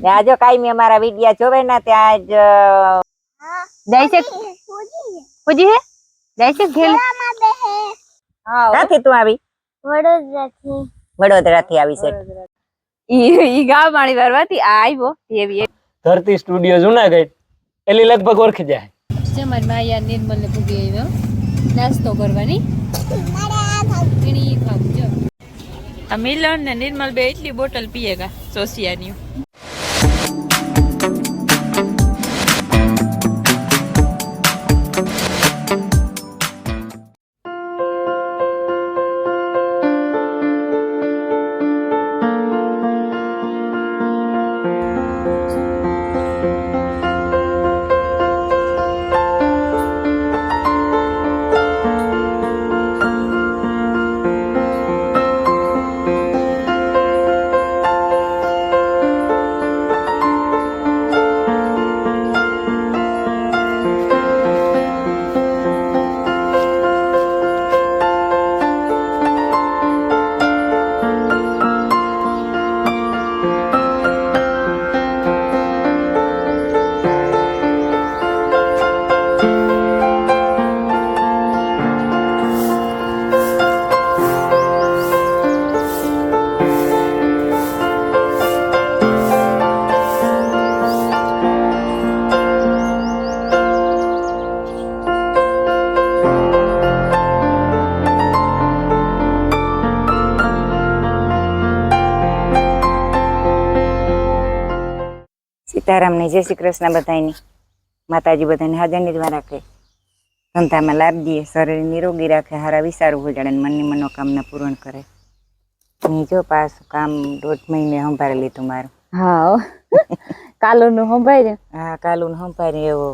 ત્યાં જો કાયમી અમારા વિડિયા જોવે ને ત્યાં જ જાય છે પૂજી હે જાય છે ઘેલ હા ક્યાંથી તું આવી વડોદરાથી આવી છે ઈ ગામ વાળી વારવાથી આવ્યો એવી ધરતી સ્ટુડિયો જુનાગઢ એલી લગભગ ઓળખી જાય છે મારી માયા નિર્મલ ને ભૂગી આવ્યો નાસ્તો કરવાની એની ખાવું જો આ મિલન ને નિર્મલ બે એટલી બોટલ પીએગા સોસિયાની સીતારામને જય શ્રી કૃષ્ણ બધાની માતાજી બધાને હાજર નિર્વા રાખે ધંધામાં લાભ દે શરીર નિરોગી રાખે હારા વિચારું ઉજાડે મનની મનોકામના પૂર્ણ કરે જો પાછું કામ 1.5 મહિને સંભાળી લીધું મારું હા કાલુનું સંભાળ્યું હા કાલુનું સંભાળ્યું એવો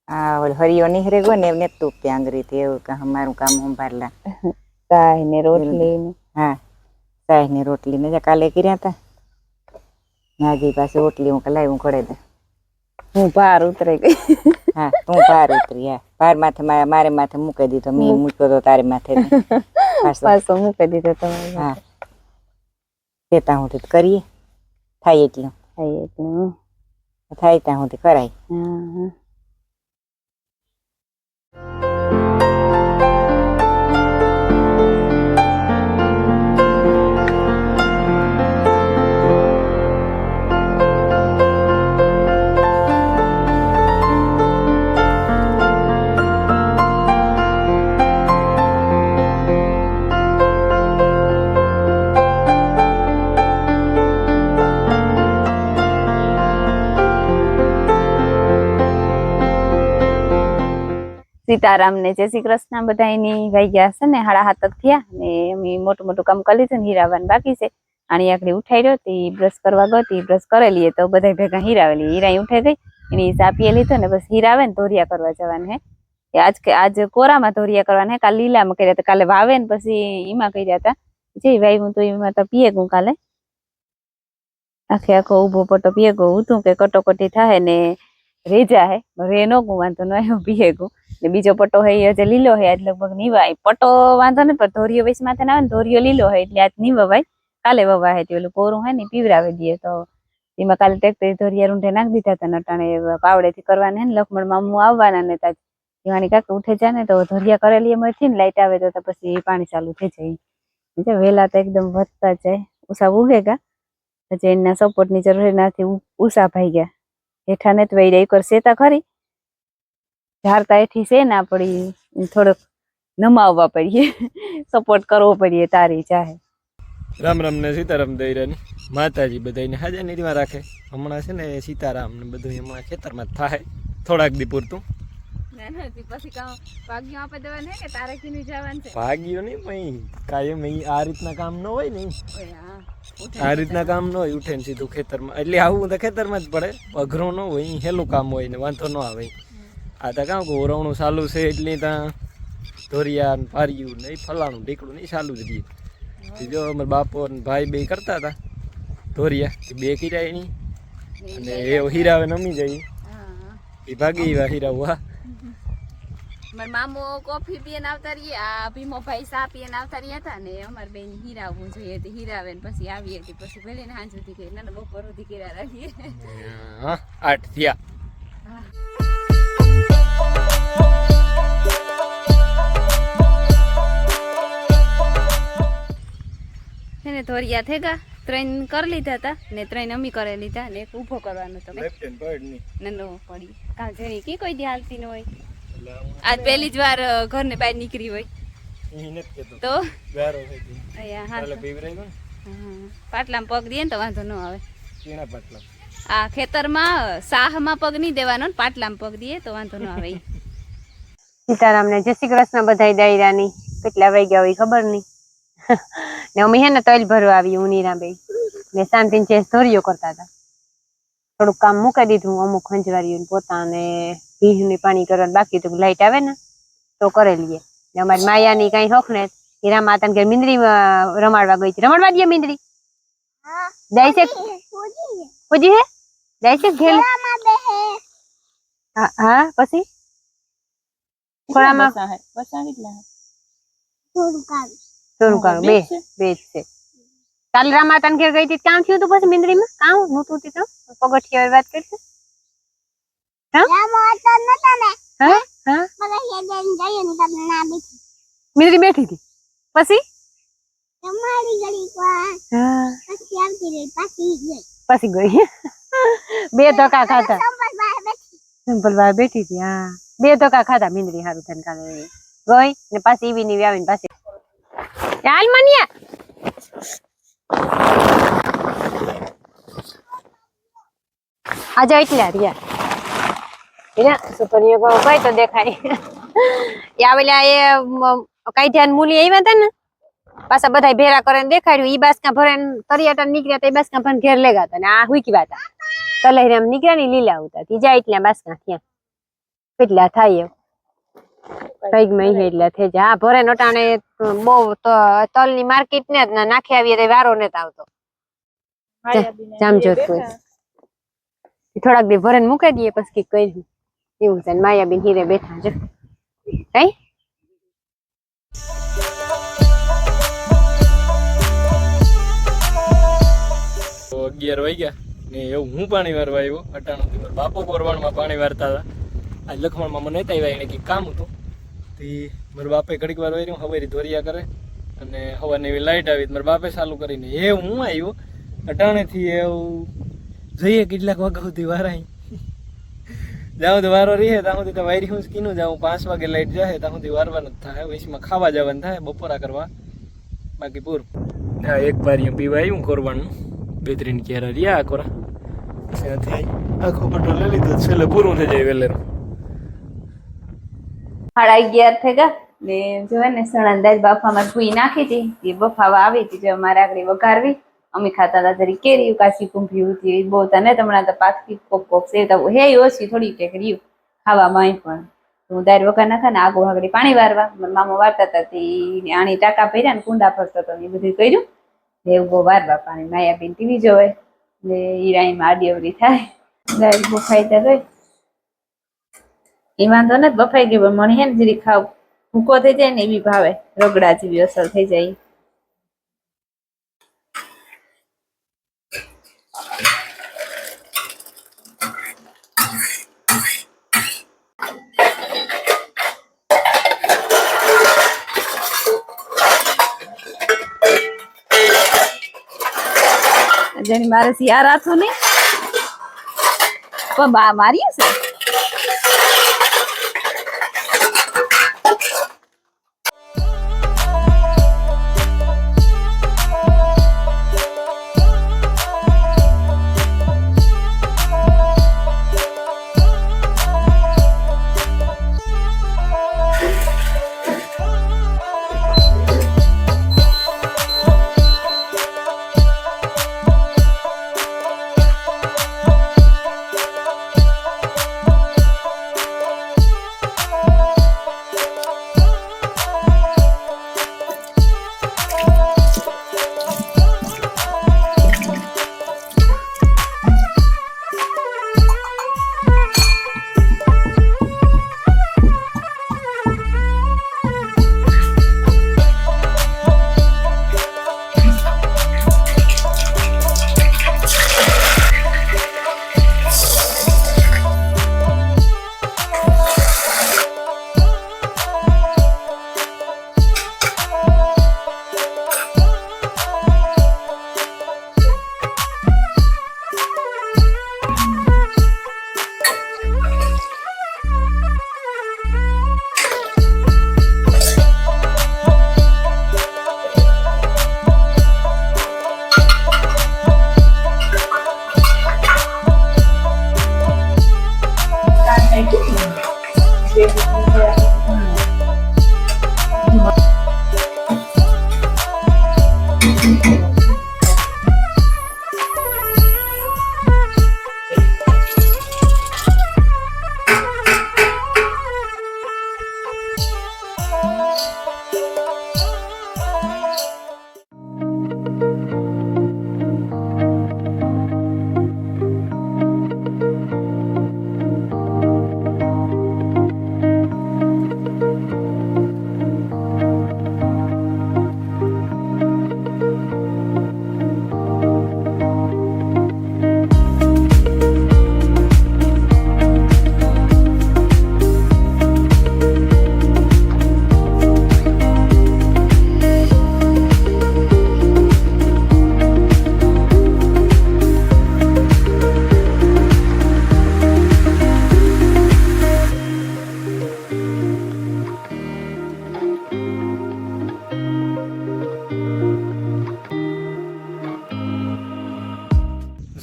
આ હરિયો નીહરે ગયો ને એમને તું આંગરીથી એવું કે મારું કામ સંભાળલા સાય ને રોટલી હા સાય ને રોટલી ને કાલે કર્યા હતા નાજી પાસે રોટલી હું કલાઈ હું ખડે દે હું પાર ઉતરી ગઈ હા તું પાર ઉતરી હા પાર માથે મારે માથે મૂકી દીધો મેં મૂક્યો તો તારે માથે પાછો મૂકી દીધો તમારે હા તે હું કરીએ થાય એટલું થાય ત્યાં સુધી કરાય સીતારામ ને જય શ્રી કૃષ્ણ બધાની ભાઈ ગયા છે ને 7:30 થયા ને અમે મોટું કામ કરી લીધું ને હીરાવાનું બાકી છે આની આખડી ઉઠાઈ રહ્યો તી બ્રશ કરવા ગઈ બ્રશ કરેલી તો બધા ભેગા હીરાવેલી હીરા ઉઠાઈ ગઈ એની સાપીએ લીધો ને બસ હીરાવે ને ધોરિયા કરવા જવાનું હે આજ કોરામાં ધોરિયા કરવાના હે કાલે લીલામાં કર્યા હતા કાલે વાવે ને પછી એમાં કર્યા હતા જે ભાઈ હું તો એમાં તો પીએ ગયું કાલે આખો ઉભો પટો પીએ ગયું હતું કે કટોકટી થાય ને રેજા હે રે નો ગયું વાંધો ન આવ્યો પીએ ગયું ને બીજો પટ્ટો હે જે લીલો હે આજ લગભગ નીવાય પટ્ટો વાંધો ને પણ ધોરિયો વેસ માથે ના આવે ને ધોરિયો લીલો હે એટલે આજ ની વવાય કાલે વવા હે ઓલું કોરું હે ને પીવરાવી દઈએ તો એમાં કાલે ટ્રેક્ટર ધોરિયા રૂંઢે નાખી દીધા હતા નટાણે પાવડે થી કરવાના હે ને લખમણ મામુ આવવાના ને તાજ દીવાની કાક ઉઠે જાય ને તો ધોરિયા કરેલી એમ થી ને લાઈટ આવે તો પછી પાણી ચાલુ થઈ જાય વેલા તો એકદમ વધતા જાય ઉષા ઉગે ગા પછી એના સપોર્ટ ની જરૂર નાથી ઉષા ભાઈ ગયા હેઠા ને તો વૈડા એક સેતા ખરી ઝારતા એથી છે ના પડી થોડોક નમાવવા પડીએ સપોર્ટ કરવો પડીએ તારી ચાહે રામ રામ ને સીતારામ દઈરાની માતાજી બધાને હાજર નિર્વા રાખે હમણાં છે ને સીતારામ ને બધું હમણાં ખેતરમાં જ થાય થોડાક દી પૂરતું ભાગ્યો નહીં ભાઈ કાયમ આ રીતના કામ ન હોય ને આ રીતના કામ ન હોય ઉઠે ને સીધું ખેતરમાં એટલે આવું તો ખેતરમાં જ પડે અઘરો ન હોય હેલું કામ હોય ને વાંધો ન આવે આ તો કામ કહું ઓરવણું ચાલુ છે એટલે ત્યાં ધોરિયા ને પાર્યું ને ફલાણું ઢીકડું ને ચાલુ જ રહીએ જો અમારા બાપો ને ભાઈ બે કરતા હતા ધોરિયા બે કર્યા એની અને એ હીરાવે નમી જાય એ ભાગી એવા હીરા હા મારા મામો કોફી પીને આવતા રહીએ, આ ભીમો ભાઈ ચા પીને આવતા રહ્યા હતા ને અમારે બેન હીરાવું જોઈએ તો હીરાવે ને પછી આવીએ હતી પછી ભલે ને સાંજ સુધી કરી ના બપોર સુધી કર્યા રાખીએ. 8 થયા. એને ધોરિયા થેગા 3 કરી લીધા હતા ને 3 અમી કરી લીધા ને એક ઊભો કરવાનો તો લેફ્ટ હેન્ડ બર્ડ ની નનો પડી કાલ જેની કી કોઈ દી હાલતી ન હોય. આજ પહેલી જ વાર ઘરને બહાર નીકળી હોય ઈ નથી કેતો તો ગારો થઈ ગઈ. અહીંયા ચાલે હા પીવરાઈ ગયો પાટલામાં પગ દઈએ ને તો વાંધો ન આવે. કેણા પાટલા આ ખેતરમાં સાહમાં પગ નહીં દેવાનો ને પાટલામાં પગ દઈએ તો વાંધો ન આવે. સીતારામને જય શ્રી કૃષ્ણ બધાય દાયરાની. કેટલા વાગ્યા હોય ખબર નહીં. ને અમે હે ને તલ ભરવા આવી ઉનીરા બે ને શાંતિને ચેસ ધોરીઓ કરતા હતા. થોડુંક કામ મૂકી દીધું અમુક ખંજવારીઓ પોતાને ભીંજની પાણી કરવાનું બાકી તો લાઈટ આવે ને તો કરે લઈએ. ને અમારી માયાની કઈ હોખ ને હીરા માતાને ઘેર મીંદડી રમાડવા ગઈ હતી. રમાડવા દઈએ મીંદડી જાય છે પૂજી હે જાય છે ઘેર હા પછી ખોળામાં થોડું કામ બે જ છે. કાલે રામાતાન ઘેર ગઈ હતી કામ થયું હતું પછી મીંદડીમાં કામ નહોતું તો પગથિયા વાત કરશે. મીંદડી બેઠી હતી પછી પછી ગઈ 2 ધક્કા ખાધા. સંપલભાઈ બેઠી હતી હા 2 ધક્કા ખાધા મીંદડી હારું થઈને કાલે ગઈ ને પાછી ઈવી ની આવીને પાછી ચાલ મનિયા આજે એટલા રહ્યા સુપરીઓ ભાઈ તો દેખાય એ આવેલા એ કઈ ધ્યાન મૂલી આવ્યા હતા ને પાછા બધા ભેરા કરે દેખાડ્યું ઈ બાસકા ભરે તરિયાટા નીકળ્યા તો એ બાસકા ભરે ઘેર લેગા હતા ને આ હુકી વાતા તલહેરામ નીકળ્યા ને લીલા આવતા ત્રીજા એટલા બાસકા થયા કેટલા થાય કઈક મહી એટલા થઈ જાય. હા ભરે નોટાણે બહુ તલ ની માર્કેટ ને નાખી આવીએ વારો ને આવતો જામજોત થોડાક દી ભરે મૂકી દઈએ પછી કઈ એવું છે. માયાબેન હીરે બેઠા છે કઈ તો 11 વાગ્યા ને એવું હું પાણી વારવા આવ્યો અટાણું બાપો કોરવાણમાં પાણી વારતા હતા. આ લખમણમાં મને નતા આવ્યા એને કંઈક કામ હતું તે મારા બાપે ઘડીક વાર વાર્યું હવેરી ધોરિયા કરે અને હવાની એવી લાઈટ આવી મારા બાપે ચાલુ કરીને એ હું આવ્યો અટાણેથી એવું જઈએ કેટલાક વાગ્યા સુધી વારાય જાઉં તો વારો રહે ત્યાં સુધી તો વાયરી હું કીનું જાઉં 5 વાગે લાઈટ જાય ત્યાં સુધી વારવાનું જ થાય વૈશમાં ખાવા જવાનું થાય બપોરા કરવા બાકી પૂર. હા એક પારિયું પીવા આવ્યું કોરવાનું 2-3 કેરા રહ્યા કોરા ત્યાંથી આખો પટો લઈ લીધો છેલ્લે પૂરું થઈ જાય વેલેરું. 11:30 થઈ ગયા ને જોવે ને સણા દાળ બાફામાં ધોઈ નાખી હતી એ બફાવા આવી હતી જો અમારે આગળ વઘારવી અમે ખાતા હતા જરી કેરી કાચી કુંભી હતી બહુ તને તમણા તો પાકી કોક સેવતા હે ઓછી થોડી ટેક રહ્યું ખાવામાં પણ હું દાળ વઘાર નાખા ને આગો આગળ પાણી વારવા મામો વારતા હતા તે આણી ટાંકા ભર્યા ને કુંડા ફરતો હતો એ બધું કર્યું એવું બહુ વારવા પાણી માયાબેન ટીવી જોવે ને ઈરાઈમાં આડીઅવડી થાય દાળ બફાઈ તો ગઈ એ વાંધો ને બફાઈ ગઈ પણ મને હે ને જરી ખાવ ભૂકો થઈ જાય ને એવી ભાવે રગડા જેવી અસર થઈ જાય. જેની મારે સિયાર હાથું નહીં પણ બા મારી હશે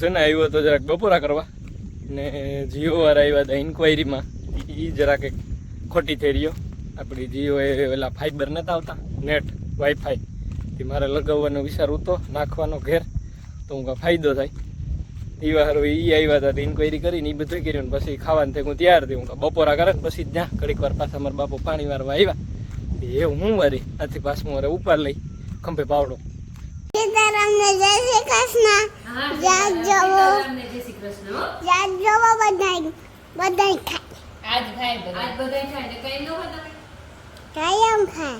છે ને આવ્યો તો જરાક બપોરા કરવા ને જીઓ વાળા આવ્યા હતા ઇન્ક્વાયરીમાં એ જરાક એક ખોટી થઈ રહ્યો આપણી જીઓ એ પેલા ફાઈબર નતા આવતા નેટ વાઈફાઈ તે મારે લગાવવાનો વિચાર હતો નાખવાનો ઘેર તો હું કાંઈ ફાયદો થાય એ વાર એ આવ્યા હતા ઇન્ક્વાયરી કરીને એ બધું કર્યું ને પછી ખાવાનું થઈ હું તૈયાર થયું હું બપોરા કરે ને પછી જ્યાં ઘડીક વાર પાછા મારા બાપુ પાણી વારવા આવ્યા એ હું વારી આથી પાછું મારે ઉપાડ લઈ ખંભે પાવડો સીતારામને જય શ્રી કૃષ્ણ. જય જોવો બધાય બધાય કાયમ ખાય.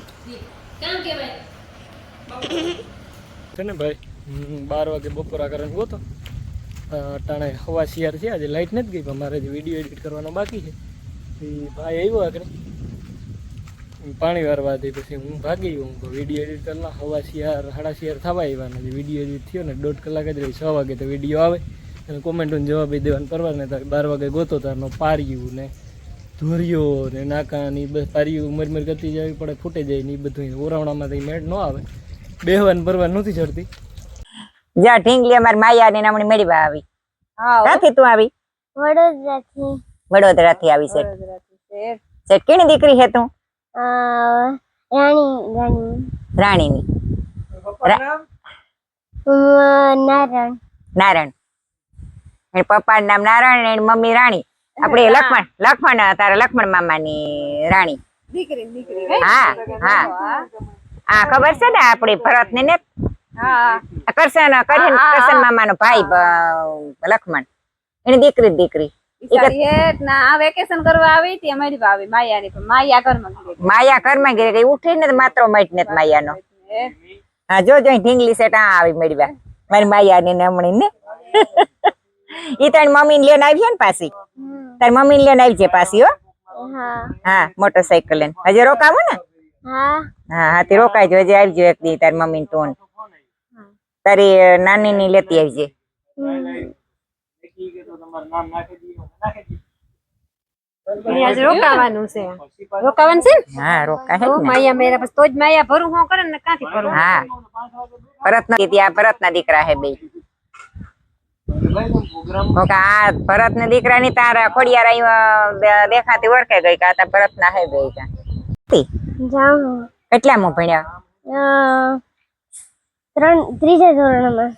છે ને ભાઈ 12 વાગે બપોરા કરીને ગયો ટાણે હવા શિયાર છે આજે લાઇટ નથી ગઈ પણ મારે જે વિડીયો એડિટ કરવાનો બાકી છે એ ભાઈ આવ્યો આગળ પાણી વારવા હતી પછી હું ભાગી ગયો હું વિડીયો એડિટ કરેલા હવા શિયાર 6:30 થવા આવ્યા જે વિડીયો એડિટ થયો ને 1.5 કલાક જ રહી 6 વાગે તો વિડીયો આવે અને કોમેન્ટોને જવાબ દેવાનું કરવાનું ને 12 વાગે ગોતો તારનો પાર્યું ને ધોરિયો ને નાકા ને બસ પાર્યું મરમર કરતી જવી પડે ફૂટે જાય ને એ બધું ઓરાવણામાંથી મેળ ન આવે બેહવાનું ભરવાનું નથી ચડતી જા ઢીંગલી અમારી માયા ને નામની મેળવા આવી ક્યાંથી તું આવી વડોદરાથી વડોદરાથી આવી છે શેઠ કેની દીકરી છે તું રાણીની નારાયણ નારાયણ એના પપ્પાનું નામ નારાયણ એની મમ્મી રાણી આપણે લક્ષ્મણ તારા લક્ષ્મણ મામાની રાણી હા હા હા ખબર છે ને આપણી ભરત ને કરશન મામાનો ભાઈ લક્ષ્મણ એની દીકરી આ વેકેશન કરવા આવી હતી અમારી ભાભી માયાની પણ માયા ઘરમાં ગઈ ઉઠી ને માત્ર મટ ને માયાનો હા જો ઢીંગલી સેટ આવી મેળવ્યા મારી માયા ને હમણી ને ઈ તારી મમ્મી ને લઈને આવી છે ને પાછી તારી મમ્મી ને લઈને આવી છે પાછી હો હા મોટરસાયકલ લઈને હજે રોકાવું ને હા હાથી રોકાઈ હજે આવજો એક દી તારી મમ્મી ને તું તારી નાની ની લેતી આવજે રોકાવાનું છે રોકાવાનું છે ને હા રોકા હે માયા મેરા બસ તો જ માયા ભરું હું કરે ને કાંથી ભરું હા ભરત ના ત્યાં ભરત ના દીકરા હે બે આ ભરત ના દીકરા ની તારા ખોડિયાર દેખાતી ઓળખે ગઈ કે આ ભરત ના હે બે કેટલામાં ભણ્યા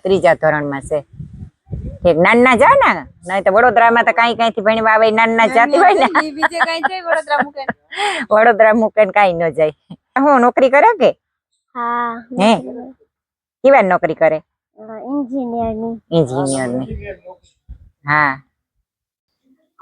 ત્રીજા ધોરણમાં છે ઠીક નાના જા ને નહીં તો વડોદરામાં તો કઈ થી ભણવા આવે નાના જાતી હોય ને વડોદરા મૂકે ને કઈ ન જાય હું નોકરી કરે કે હે કેવા નોકરી કરે એન્જિનિયર ની હા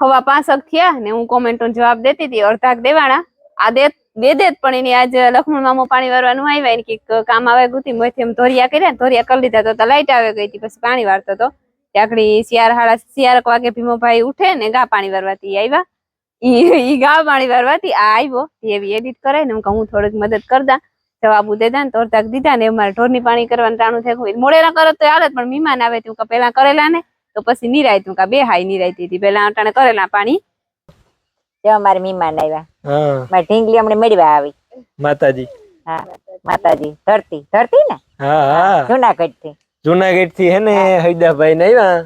હવા 5 થયા ને હું કોમેન્ટો જવાબ દેતી હતી અડધાક દેવાના આ દે પણ એની આજ લક્ષ્મણ મામો પાણી વારવાનું આવ્યા એને કઈક કામ આવે ગુતી મોથી એમ ધોરિયા કર્યા ધોરિયા કરી લીધા તો લાઈટ આવે ગઈ હતી પછી પાણી વારતો હતો ત્યાંકડી શિયાર વાગે ભીમોભાઈ ઉઠે ને ગા પાણી વારવાથી આવ્યા ઈ ગા પાણી વારવાથી આ આવ્યો એવી એડિટ કરે ને હું થોડીક મદદ કરતા જવાબુ દેતા ને તો અડધાક દીધા ને અમારે ઢોરની પાણી કરવાનું ટાણું થયું મોડેલા કરે તો હાલત પણ મહેમાન આવે તું પેલા કરેલા ને તો પછી નિરાય તું બે હાઈ નિરાયતી હતી પેલા અટાણે કરેલા પાણી અમારે મહેમાન આવ્યા મારી ઢીંગલી હમણાં મેળવા આવી માતાજી હા માતાજી ધરતી ને હા જુનાગઢ થી હે ને હૈદાભાઈ ને આવ્યા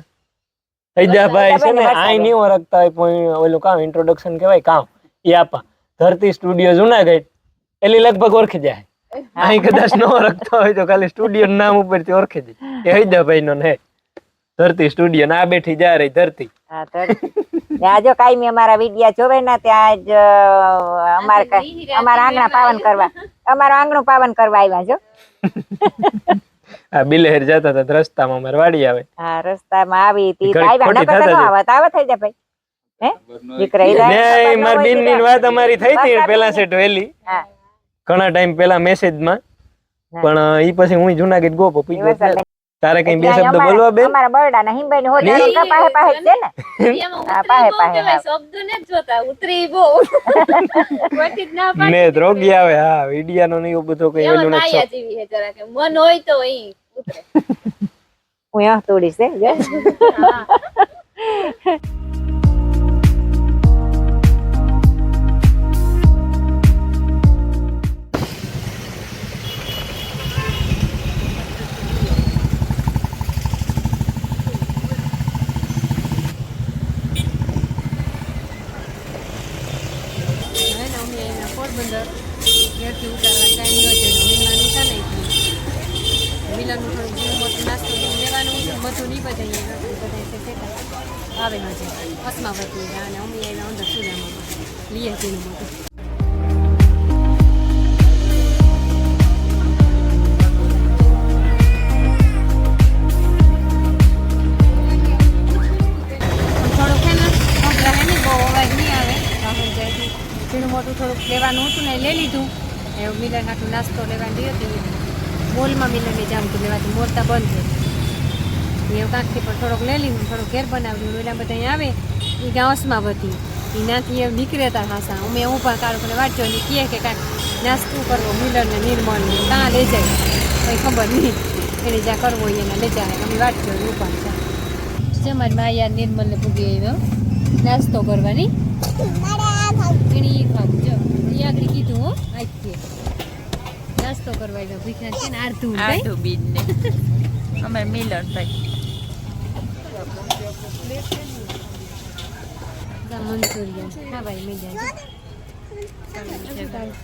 હૈદાભાઈ છે ને આઈ નહીં ઓળખતા હોય પણ ઓલું કામ ઇન્ટ્રોડક્શન કહેવાય કામ એ આપા ધરતી સ્ટુડિયો જુનાગઢ એટલે લગભગ ઓળખી જાય અહીં કદાચ ન ઓળખતા હોય તો ખાલી સ્ટુડિયો નામ ઉપરથી ઓળખી જાય એ હૈદાભાઈ નો ને ધરતી સ્ટુડિયો ના બેઠી જા રહી ધરતી હા ધરતી આજો કાયમી અમારા વિડિયા જોવે ને ત્યાં જ અમારા આંગણા પાવન કરવા અમારું આંગણું પાવન કરવા આવ્યા જો આ બિલેર જતા હતા રસ્તામાં અમાર વાડી આવે હા રસ્તામાં આવી હતી આવ્યા નકર તો આવત થઈ જાય ભાઈ હે દીકરા ઈ માર બેન ની વાત અમારી થઈ હતી પેલા સેટ વેલી ઘણા ટાઈમ પેલા મેસેજ માં પણ ઈ પછી હું જુનાગઢ ગોપો પીગો તારે કઈ બે શબ્દ બોલવા બેન અમારા બરડા ના હિંબાઈ હો જારો પાહે પાહે છે ને હા પાહે શબ્દ ને જોતા ઉતરી બહુ ને રોગી આવે હા વિડિયા નો નહીં બધો કઈ વેલું નથી માયા જેવી હે જરા કે મન હોય તો ઈ ઉતરે હું આ તોડી છે પોરબંદર ઘેરથી ઉતારવા ટાઈમ ન છે મિલાનું છે ને મિલાનું થોડું ઘણું મોટું નાસ્તો લેવાનું છે બધું નહીં બધા આવે ન છે અસ્માવતી અને અમે એના અંદર ચૂલામાં લઈએ છીએ મોટું ઝીણું મોટું થોડુંક લેવાનું હતું ને લઈ લીધું એવું મિલર આટલું નાસ્તો લેવાની હતી મોલમાં મિલરની જામતું લેવાથી મોરતા બંધ થઈ એવું કાંકથી પણ થોડોક લઈ લીધું થોડોક ઘેર બનાવ્યું એલા બધા અહીં આવે એ ગાંસમાં બધી એનાથી એ નીકળે હતા હાસા અમે હું પણ કાળું વાંચો ને કહે કે કાંઈક નાસ્તો કરવો મિલરને નિર્મળને કાં લઈ જાય કંઈ ખબર નહીં એને જ્યાં કરવો હોય એને લઈ જાય અમે વાંચો ને ઉપાડ છે મારી માયા નિર્મલને પૂગી આવ્યો નાસ્તો કરવાની ખાવું જો એ આગળ કીધું હો આજથી નાસ્તો કરવા આવ્યો ભીખા છે ને આરતું બીજ ને અમે મિલર ભાઈ મંચુરિયન હા ભાઈ મજા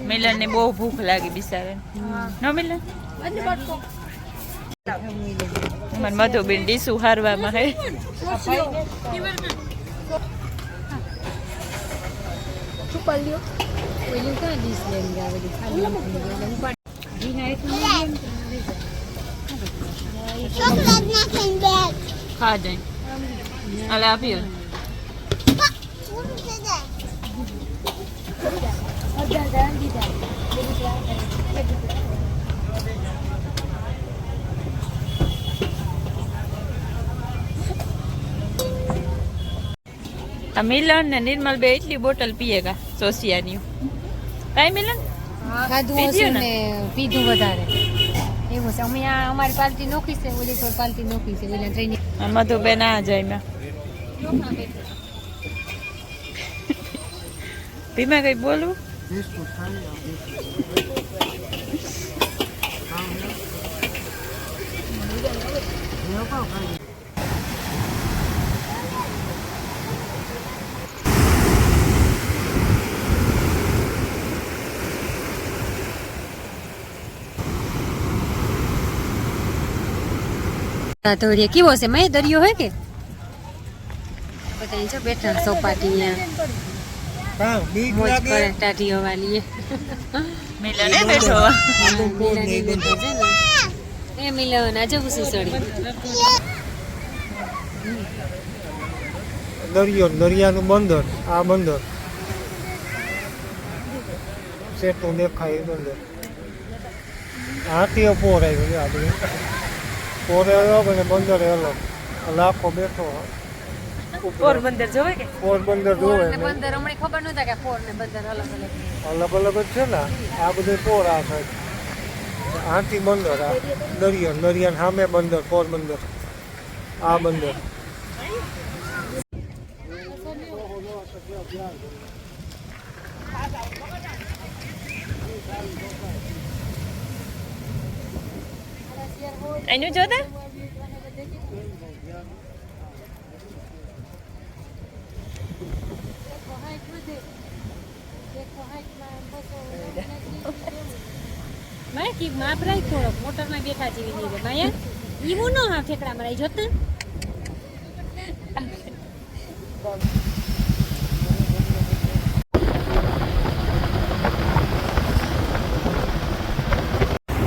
મિલન ને બહુ ભૂખ લાગી બિચારે ન મિલન મને મધુબેન ડીસું હારવામાં હે છુપાલ્યો ઓલી ક્યાં ડીશ લઈને આવેલી ચોકલેટ નાખીને બેગ ખા જાય અલે આપ્યો મિલન ને નિર્મલ બે એટલી બોટલ પીએગા સોસિયાની કાઈ મિલન ખાધું હશે ને પીધું વધારે એવું છે અમે અમારી પાર્ટી નોખી છે ઓલી કોઈ પાર્ટી નોખી છે ઓલા ટ્રેનિંગ મધુબેન આ જાય મેં ધીમે કઈ બોલું દરિયા કેવો છે મેં દરિયો હે કે બધા જો બેઠા સોપાટી મોજ કરે ટાટીઓ વાલી મિલન એ બેઠો એ મિલન આજે ખુશી સડી દરિયાનું બંદર આ બંદર સેટું દેખાય બંદર હાથીઓ પોર આવ્યો આપણે પોરે અલગ અને બંદર અલગ લાખો બેઠો પોરબંદર જોવે કે પોરબંદર જોવે બંદર હમણાં ખબર નહોતા કે પોર ને બંદર અલગ અલગ અલગ જ છે ને આ બધું પોર આ થાય હાથી બંદર આ દરિયા સામે બંદર પોરબંદર આ બંદર એનું જોતા મારે માપ રાખ થોડોક મોટરમાં બેઠા જેવી નહીં રે માયા ઈવું ન હા ઠેકડામાં રહી જોતા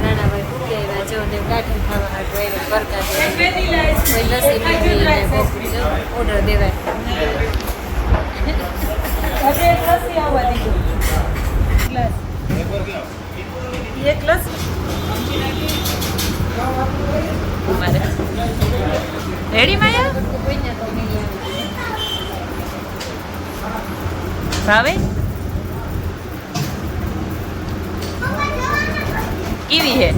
નાનાભાઈ પૂરી આવ્યા જો ને ગાંઠી ખાવા ડ્રાઈવર કરતા ઓર્ડર દેવાય રેડી માયા ભાવે કેવી હે